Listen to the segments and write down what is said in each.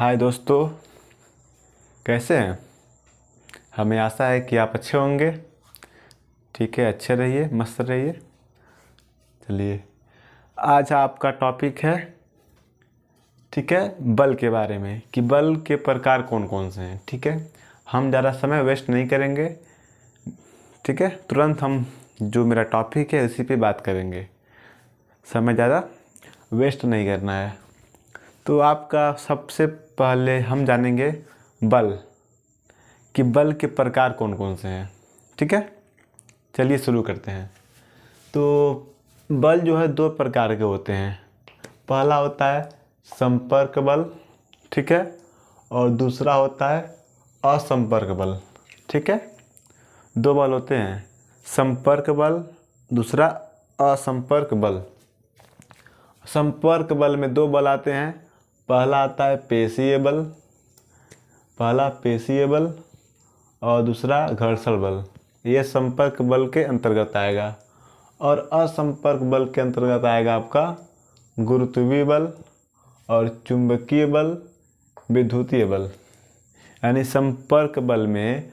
हाय दोस्तों, कैसे हैं। हमें आशा है कि आप अच्छे होंगे। ठीक है, अच्छे रहिए, मस्त रहिए। चलिए, आज आपका टॉपिक है, ठीक है, बल के बारे में कि बल के प्रकार कौन कौन से हैं। ठीक है, हम ज़्यादा समय वेस्ट नहीं करेंगे। ठीक है, तुरंत हम जो मेरा टॉपिक है उसी पे बात करेंगे। समय ज़्यादा वेस्ट नहीं करना है। तो आपका सबसे पहले हम जानेंगे बल कि बल के प्रकार कौन कौन से हैं। ठीक है, चलिए शुरू करते हैं। तो बल जो है दो प्रकार के होते हैं। पहला होता है संपर्क बल, ठीक है, और दूसरा होता है असंपर्क बल। ठीक है, दो बल होते हैं, संपर्क बल, दूसरा असंपर्क बल। संपर्क बल में दो बल आते हैं। पहला आता है पेशीय बल, पहला पेशीय बल और दूसरा घर्षण बल। ये संपर्क बल के अंतर्गत आएगा। और असंपर्क बल के अंतर्गत आएगा आपका गुरुत्वीय बल और चुंबकीय बल, विद्युतीय बल। यानी संपर्क बल में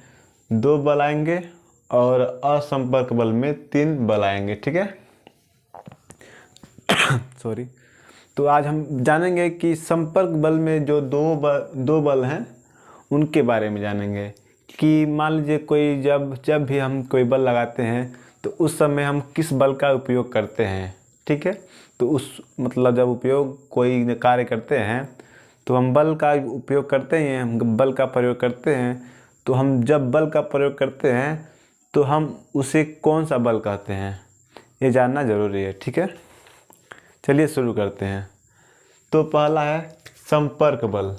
दो बल आएंगे और असंपर्क बल में तीन बल आएंगे। ठीक है, सॉरी। तो आज हम जानेंगे कि संपर्क बल में जो दो बल हैं उनके बारे में जानेंगे कि मान लीजिए कोई जब भी हम कोई बल लगाते हैं तो उस समय हम किस बल का उपयोग करते हैं। ठीक है, तो उस मतलब जब उपयोग कोई कार्य करते हैं तो हम बल का उपयोग करते हैं, हम बल का प्रयोग करते हैं। तो हम जब बल का प्रयोग करते हैं तो हम उसे कौन सा बल कहते हैं, ये जानना ज़रूरी है। ठीक है, चलिए शुरू करते हैं। तो पहला है संपर्क बल।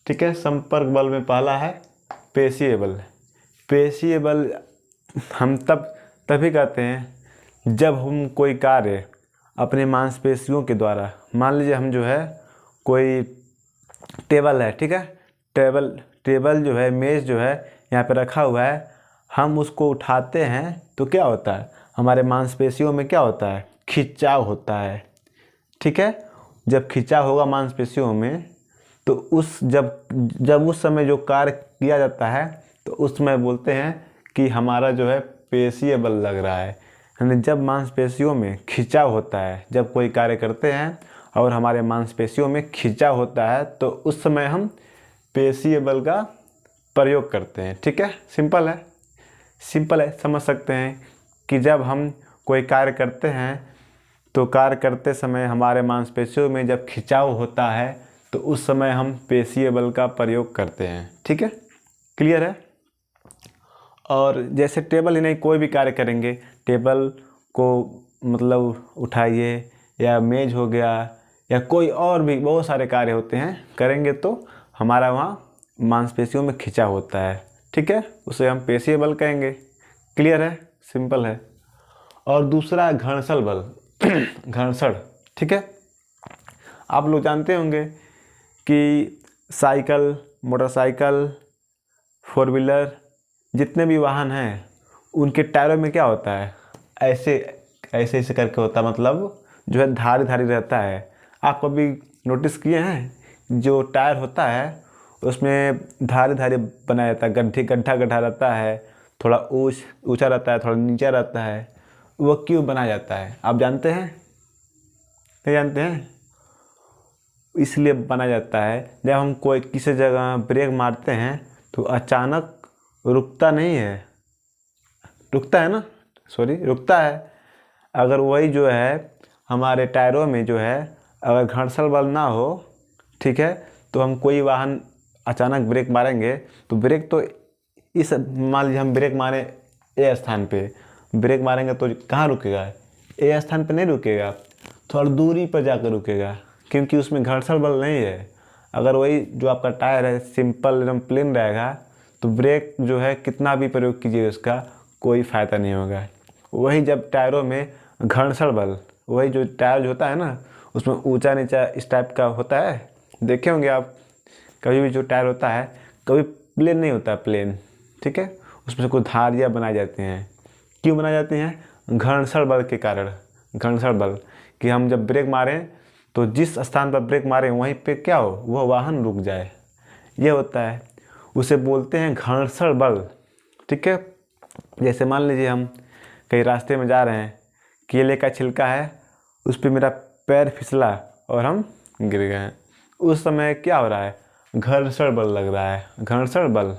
ठीक है, संपर्क बल में पहला है पेशीय बल। पेशीय बल हम तभी कहते हैं जब हम कोई कार्य अपने मांसपेशियों के द्वारा, मान लीजिए हम जो है कोई टेबल है, ठीक है, टेबल जो है, मेज़ जो है यहाँ पे रखा हुआ है, हम उसको उठाते हैं तो क्या होता है, हमारे मांसपेशियों में क्या होता है, खिंचाव होता है। ठीक है, जब खिंचाव होगा मांसपेशियों में तो जब उस समय जो कार्य किया जाता है तो उस समय बोलते हैं कि हमारा जो है पेशीय बल लग रहा है। यानी जब मांसपेशियों में खिंचाव होता है, जब कोई कार्य करते हैं और हमारे मांसपेशियों में खिंचाव होता है तो उस समय हम पेशीय बल का प्रयोग करते हैं। ठीक है, सिंपल है, समझ सकते हैं कि जब हम कोई कार्य करते हैं तो कार्य करते समय हमारे मांसपेशियों में जब खिंचाव होता है तो उस समय हम पेशीय बल का प्रयोग करते हैं। ठीक है, क्लियर है। और जैसे टेबल ही नहीं, कोई भी कार्य करेंगे, टेबल को मतलब उठाइए या मेज हो गया या कोई और भी बहुत सारे कार्य होते हैं, करेंगे तो हमारा वहाँ मांसपेशियों में खिंचाव होता है। ठीक है, उसे हम पेशीय बल कहेंगे। क्लियर है, सिंपल है। और दूसरा है घर्षण बल। घर्षण, ठीक है, आप लोग जानते होंगे कि साइकिल, मोटरसाइकिल, फोर व्हीलर, जितने भी वाहन हैं उनके टायरों में क्या होता है, ऐसे ऐसे ऐसे करके होता है, मतलब जो है धारी धारी रहता है। आप कभी नोटिस किए हैं जो टायर होता है उसमें धारी धारी बनाया जाता है, गड्ढा गड्ढा रहता है, थोड़ा ऊंचा रहता है, थोड़ा नीचा रहता है। वो क्यों बनाया जाता है, आप जानते हैं? नहीं जानते हैं? इसलिए बनाया जाता है जब हम कोई किसी जगह ब्रेक मारते हैं तो अचानक रुकता नहीं है, रुकता है ना, सॉरी, रुकता है। अगर वही जो है हमारे टायरों में जो है अगर घर्षण बल ना हो, ठीक है, तो हम कोई वाहन अचानक ब्रेक मारेंगे तो ब्रेक तो इस, मान लीजिए हम ब्रेक मारे ए स्थान पे, ब्रेक मारेंगे तो कहाँ रुकेगा, ए स्थान पे नहीं रुकेगा, थोड़ा दूरी पर जाकर रुकेगा, क्योंकि उसमें घर्षण बल नहीं है। अगर वही जो आपका टायर है सिंपल एकदम प्लेन रहेगा तो ब्रेक जो है कितना भी प्रयोग कीजिए उसका कोई फ़ायदा नहीं होगा। वही जब टायरों में घर्षण बल, वही जो टायर जो होता है ना उसमें ऊंचा नीचा इस टाइप का होता है, देखे होंगे आप। कभी भी जो टायर होता है कभी प्लेन नहीं होता, प्लेन, ठीक है, उसमें से कुछ धारियाँ बनाई जाती हैं। क्यों बनाई जाती हैं? घर्षण बल के कारण। घर्षण बल कि हम जब ब्रेक मारें तो जिस स्थान पर ब्रेक मारे वहीं पे क्या हो, वह वाहन रुक जाए, ये होता है। उसे बोलते हैं घर्षण बल। ठीक है, जैसे मान लीजिए हम कहीं रास्ते में जा रहे हैं, केले का छिलका है, उस पर मेरा पैर फिसला और हम गिर गए हैं, उस समय क्या हो रहा है, घर्षण बल लग रहा है, घर्षण बल।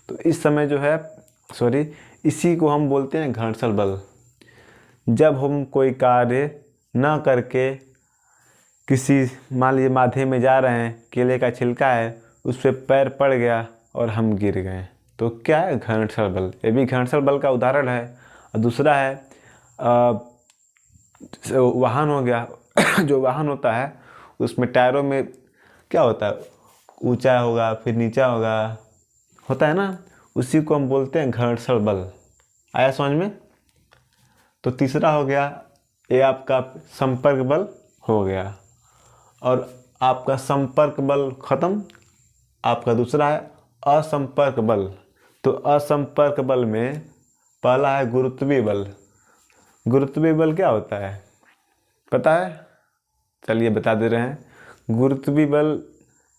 तो इस समय जो है इसी को हम बोलते हैं घर्षण बल। जब हम कोई कार्य न करके किसी मान लीजिए माध्यम में जा रहे हैं, केले का छिलका है, उस पर पैर पड़ गया और हम गिर गए, तो क्या है, घर्षण बल। ये भी घर्षण बल का उदाहरण है। और दूसरा है वाहन हो गया। जो वाहन होता है उसमें टायरों में क्या होता है, ऊंचा होगा फिर नीचा होता है ना, उसी को हम बोलते हैं घर्षण बल। आया समझ में। तो तीसरा हो गया, ये आपका संपर्क बल हो गया, और आपका संपर्क बल खत्म। आपका दूसरा है असंपर्क बल। तो असंपर्क बल में पहला है गुरुत्वीय बल। गुरुत्वीय बल क्या होता है पता है, चलिए बता दे रहे हैं। गुरुत्वीय बल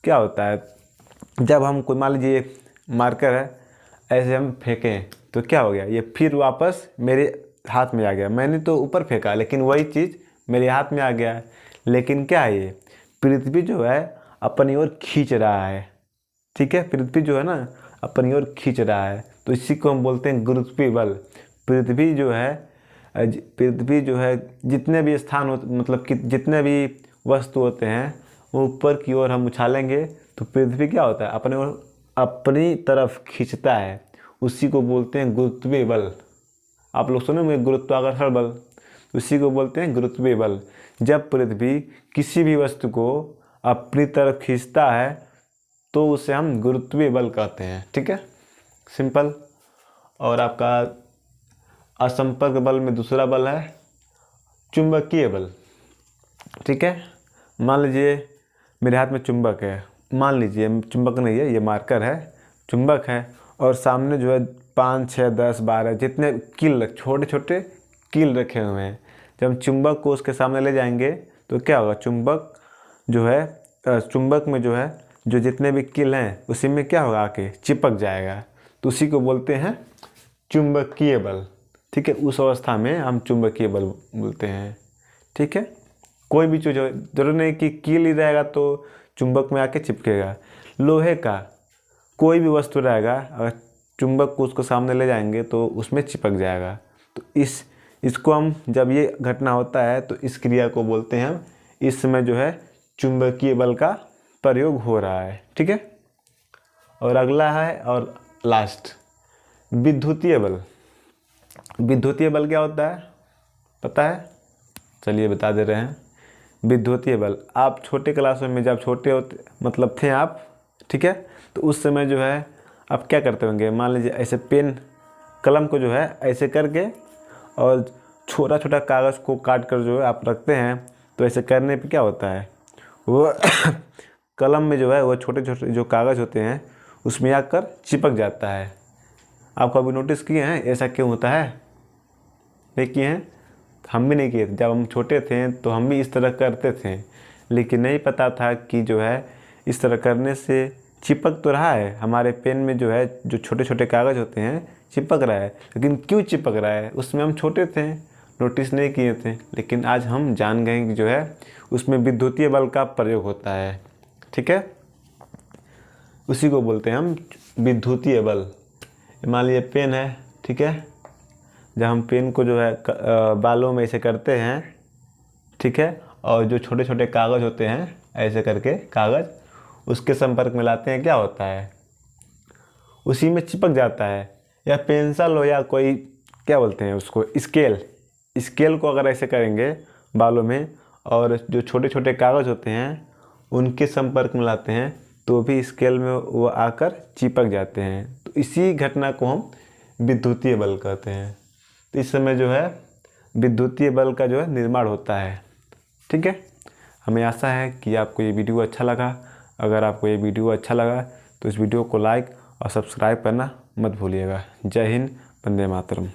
क्या होता है, जब हम कोई मान लीजिए मार्कर है, ऐसे हम फेंकें तो क्या हो गया, ये फिर वापस मेरे हाथ में आ गया। मैंने तो ऊपर फेंका लेकिन वही चीज़ मेरे हाथ में आ गया। लेकिन क्या है, ये पृथ्वी जो है अपनी ओर खींच रहा है। ठीक है, पृथ्वी जो है ना अपनी ओर खींच रहा है, तो इसी को हम बोलते हैं गुरुत्वीय बल। पृथ्वी जो है जितने भी स्थान हो, मतलब कि जितने भी वस्तु होते हैं वो ऊपर की ओर हम उछालेंगे तो पृथ्वी क्या होता है, अपनी तरफ खींचता है। उसी को बोलते हैं गुरुत्वीय बल। आप लोग सुने गुरुत्वाकर्षण बल, उसी को बोलते हैं गुरुत्वीय बल। जब पृथ्वी किसी भी वस्तु को अपनी तरफ खींचता है तो उसे हम गुरुत्वीय बल कहते हैं। ठीक है, सिंपल। और आपका असंपर्क बल में दूसरा बल है चुंबकीय बल। ठीक है, मान लीजिए मेरे हाथ में चुंबक है, मान लीजिए चुंबक नहीं है, ये मार्कर है, चुंबक है, और सामने जो है 5, 6, 10, 12 जितने कील, छोटे छोटे कील रखे हुए हैं। जब हम चुंबक को उसके सामने ले जाएंगे तो क्या होगा, चुंबक में जो है जो जितने भी कील हैं उसी में क्या होगा, आके चिपक जाएगा। तो उसी को बोलते हैं चुंबकीय बल। ठीक है, उस अवस्था में हम चुंबकीय बल बोलते हैं। ठीक है, कोई भी चीज़ जरूर नहीं कि कील ही रहेगा तो चुंबक में आके चिपकेगा। लोहे का कोई भी वस्तु रहेगा, अगर चुंबक को उसको सामने ले जाएंगे तो उसमें चिपक जाएगा। तो इसको हम, जब ये घटना होता है तो इस क्रिया को बोलते हैं हम, इस समय जो है चुंबकीय बल का प्रयोग हो रहा है। ठीक है, और अगला है और लास्ट विद्युतीय बल। विद्युतीय बल क्या होता है पता है, चलिए बता दे रहे हैं। विद्युतीय बल, आप छोटे क्लासों में जब छोटे होते मतलब थे आप, ठीक है, तो उस समय जो है आप क्या करते होंगे, मान लीजिए ऐसे पेन कलम को जो है ऐसे करके और छोटा छोटा कागज़ को काट कर जो है आप रखते हैं, तो ऐसे करने पे क्या होता है, वो कलम में जो है वो छोटे छोटे जो कागज़ होते हैं उसमें आकर चिपक जाता है। आप कभी नोटिस किए हैं ऐसा क्यों होता है? नहीं किए हैं? हम भी नहीं किए थे। जब हम छोटे थे तो हम भी इस तरह करते थे, लेकिन नहीं पता था कि जो है इस तरह करने से चिपक तो रहा है, हमारे पेन में जो है जो छोटे छोटे कागज़ होते हैं चिपक रहा है, लेकिन क्यों चिपक रहा है, उसमें हम छोटे थे, नोटिस नहीं किए थे। लेकिन आज हम जान गए कि जो है उसमें विद्युतीय बल का प्रयोग होता है। ठीक है, उसी को बोलते हैं हम विद्युतीय बल। मान लीजिए पेन है, ठीक है, जब हम पेन को जो है बालों में ऐसे करते हैं, ठीक है, और जो छोटे छोटे कागज़ होते हैं ऐसे करके कागज़ उसके संपर्क में लाते हैं, क्या होता है, उसी में चिपक जाता है। या पेंसिल हो या कोई क्या बोलते हैं उसको, स्केल को अगर ऐसे करेंगे बालों में और जो छोटे छोटे कागज़ होते हैं उनके संपर्क में लाते हैं तो भी स्केल में वो आकर चिपक जाते हैं। तो इसी घटना को हम विद्युतीय बल कहते हैं। तो इस समय जो है विद्युतीय बल का जो है निर्माण होता है। ठीक है, हमें आशा है कि आपको ये वीडियो अच्छा लगा। अगर आपको ये वीडियो अच्छा लगा तो इस वीडियो को लाइक और सब्सक्राइब करना मत भूलिएगा। जय हिंद, वंदे मातरम।